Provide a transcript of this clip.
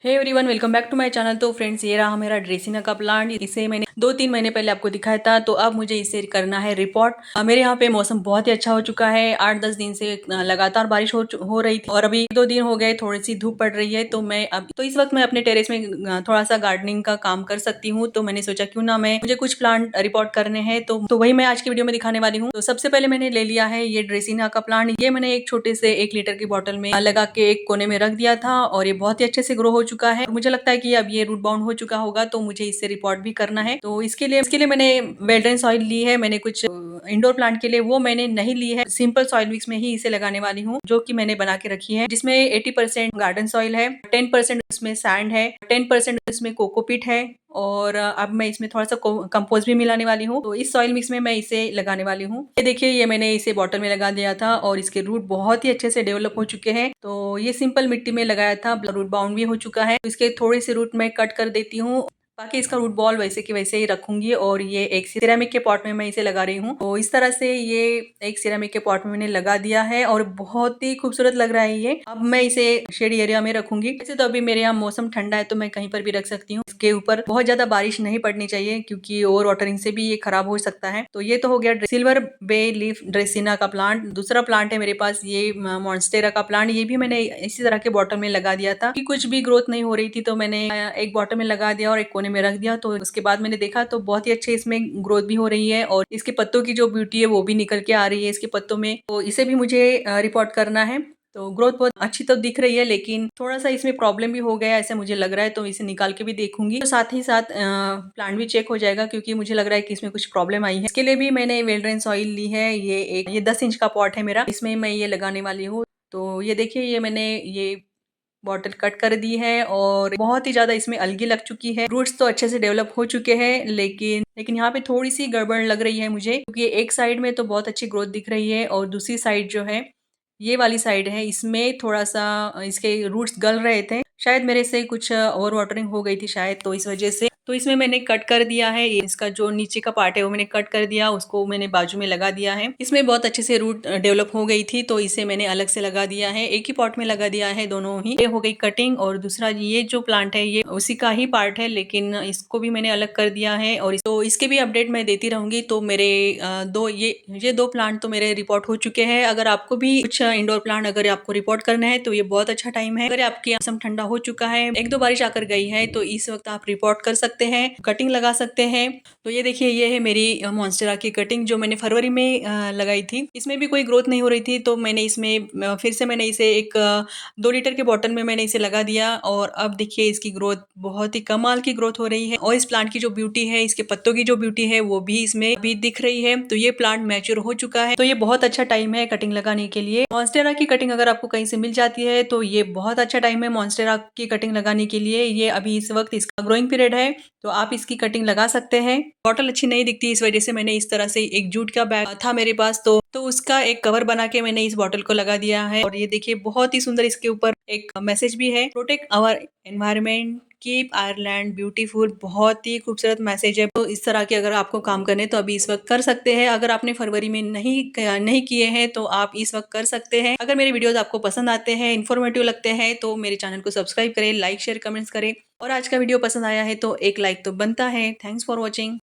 Hey everyone, welcome back to my channel. तो friends, ये रहा मेरा ड्रेसिना का प्लांट। इसे मैंने 2-3 महीने पहले आपको दिखाया था, तो अब मुझे इसे करना है रिपोर्ट। मेरे यहाँ पे मौसम बहुत ही अच्छा हो चुका है। 8-10 दिन से लगातार बारिश हो रही थी और अभी 2 दिन हो गए थोड़ी सी धूप पड़ रही है। तो इस वक्त मैं अपने टेरेस में थोड़ा सा गार्डनिंग का काम कर सकती हूँ। तो मैंने सोचा क्यों ना मुझे कुछ प्लांट रिपोर्ट करने हैं, तो वही मैं आज की वीडियो में दिखाने वाली हूँ। तो सबसे पहले मैंने ले लिया है ये ड्रेसिना का प्लांट। ये मैंने एक छोटे से 1 लीटर की बोतल में लगा के एक कोने में रख दिया था और ये बहुत ही अच्छे से ग्रो हो चुका है। मुझे लगता है कि अब ये रूट बाउंड हो चुका होगा, तो मुझे इससे रिपोर्ट भी करना है। तो इसके लिए मैंने वेल्डन सॉइल ली है। मैंने कुछ इंडोर प्लांट के लिए वो मैंने नहीं ली है। सिंपल सॉइल मिक्स में ही इसे लगाने वाली हूँ, जो कि मैंने बना के रखी है, जिसमें 80% गार्डन सॉइल है, 10% इसमें सैंड है, 10% इसमें कोकोपीट है और अब मैं इसमें थोड़ा सा कंपोस्ट भी मिलाने वाली हूँ। तो इस सॉइल मिक्स में मैं इसे लगाने वाली हूँ। ये देखिए, ये मैंने इसे बॉटल में लगा दिया था और इसके रूट बहुत ही अच्छे से डेवलप हो चुके हैं। तो ये सिंपल मिट्टी में लगाया था, रूट बाउंड भी हो चुका है। तो इसके थोड़े से रूट मैं कट कर देती हूँ। बाकी इसका रूट बॉल वैसे की वैसे ही रखूंगी और ये एक सिरेमिक के पॉट में मैं इसे लगा रही हूँ। तो इस तरह से ये एक सिरेमिक के पॉट में मैंने लगा दिया है और बहुत ही खूबसूरत लग रहा है ये। अब मैं इसे शेड एरिया में रखूंगी। वैसे तो अभी मेरे यहाँ मौसम ठंडा है, तो मैं कहीं पर भी रख सकती हूँ। इसके ऊपर बहुत ज्यादा बारिश नहीं पड़नी चाहिए, क्योंकि ओवर वाटरिंग से भी ये खराब हो सकता है। तो ये तो हो गया सिल्वर बे लीफ ड्रेसिना का प्लांट। दूसरा प्लांट है मेरे पास ये मॉन्स्टेरा का प्लांट। ये भी मैंने इसी तरह के बॉटल में लगा दिया था कि कुछ भी ग्रोथ नहीं हो रही थी, तो मैंने एक बॉटल में लगा दिया और एक कोने में रख दिया। तो उसके बाद मैंने देखा तो बहुत ही अच्छे इसमें ग्रोथ भी हो रही है और इसके पत्तों की जो ब्यूटी है वो भी निकल के आ रही है इसके पत्तों में। तो इसे भी मुझे रिपोर्ट करना है। तो ग्रोथ बहुत अच्छी तो दिख रही है, लेकिन थोड़ा सा इसमें प्रॉब्लम भी हो गया ऐसा मुझे लग रहा है। तो इसे निकाल के भी देखूंगी, तो साथ ही साथ प्लांट भी चेक हो जाएगा, क्योंकि मुझे लग रहा है कि इसमें कुछ प्रॉब्लम आई है। इसके लिए भी मैंने वेल्ड्रेन सॉइल ली है। ये 10 इंच का पॉट है मेरा, इसमें मैं ये लगाने वाली हूँ। तो ये देखिए, ये मैंने ये बॉटल कट कर दी है और बहुत ही ज्यादा इसमें अलगी लग चुकी है। रूट्स तो अच्छे से डेवलप हो चुके हैं, लेकिन यहाँ पे थोड़ी सी गड़बड़ लग रही है मुझे, क्योंकि एक साइड में तो बहुत अच्छी ग्रोथ दिख रही है और दूसरी साइड जो है, ये वाली साइड है, इसमें थोड़ा सा इसके रूट्स गल रहे थे। शायद मेरे से कुछ ओवर वाटरिंग हो गई थी शायद, तो इस वजह से। तो इसमें मैंने कट कर दिया है। ये इसका जो नीचे का पार्ट है वो मैंने कट कर दिया, उसको मैंने बाजू में लगा दिया है। इसमें बहुत अच्छे से रूट डेवलप हो गई थी, तो इसे मैंने अलग से लगा दिया है। एक ही पॉट में लगा दिया है दोनों ही। ये हो गई कटिंग। और दूसरा ये जो प्लांट है ये उसी का ही पार्ट है, लेकिन इसको भी मैंने अलग कर दिया है और तो इसके भी अपडेट मैं देती रहूंगी। तो मेरे ये दो प्लांट तो मेरे रिपोर्ट हो चुके हैं। अगर आपको भी कुछ इंडोर प्लांट अगर आपको रिपोर्ट करना है, तो ये बहुत अच्छा टाइम है। अगर आपके मौसम ठंडा हो चुका है, 1-2 बारिश आकर गई है, तो इस वक्त आप रिपोर्ट कर सकते हैं, कटिंग लगा सकते हैं। तो ये देखिए, ये है मेरी मॉन्स्टेरा की कटिंग जो मैंने फरवरी में लगाई थी। इसमें भी कोई ग्रोथ नहीं हो रही थी, तो मैंने इसमें फिर से मैंने इसे एक 2 लीटर के बॉटल में मैंने इसे लगा दिया और अब देखिए इसकी ग्रोथ बहुत ही कमाल की ग्रोथ हो रही है। और इस प्लांट की जो ब्यूटी है, इसके पत्तों की जो ब्यूटी है, वो भी इसमें भी दिख रही है। तो ये प्लांट मैच्योर हो चुका है, तो ये बहुत अच्छा टाइम है कटिंग लगाने के लिए। मॉन्स्टेरा की कटिंग अगर आपको कहीं से मिल जाती है, तो ये बहुत अच्छा टाइम है मॉन्स्टेरा की कटिंग लगाने के लिए। ये अभी इस वक्त इसका ग्रोइंग पीरियड है, तो आप इसकी कटिंग लगा सकते हैं। बॉटल अच्छी नहीं दिखती, इस वजह से मैंने इस तरह से एक जूट का बैग था मेरे पास, तो उसका एक कवर बना के मैंने इस बॉटल को लगा दिया है। और ये देखिए, बहुत ही सुंदर इसके ऊपर एक मैसेज भी है, protect our environment, keep Ireland beautiful. बहुत ही खूबसूरत मैसेज है। तो इस तरह के अगर आपको काम करने, तो अभी इस वक्त कर सकते हैं। अगर आपने फरवरी में नहीं किए हैं, तो आप इस वक्त कर सकते हैं। अगर मेरे वीडियोस आपको पसंद आते हैं, इन्फॉर्मेटिव लगते हैं, तो मेरे चैनल को सब्सक्राइब करें, लाइक शेयर कमेंट्स करें। और आज का वीडियो पसंद आया है तो एक लाइक तो बनता है। Thanks for watching.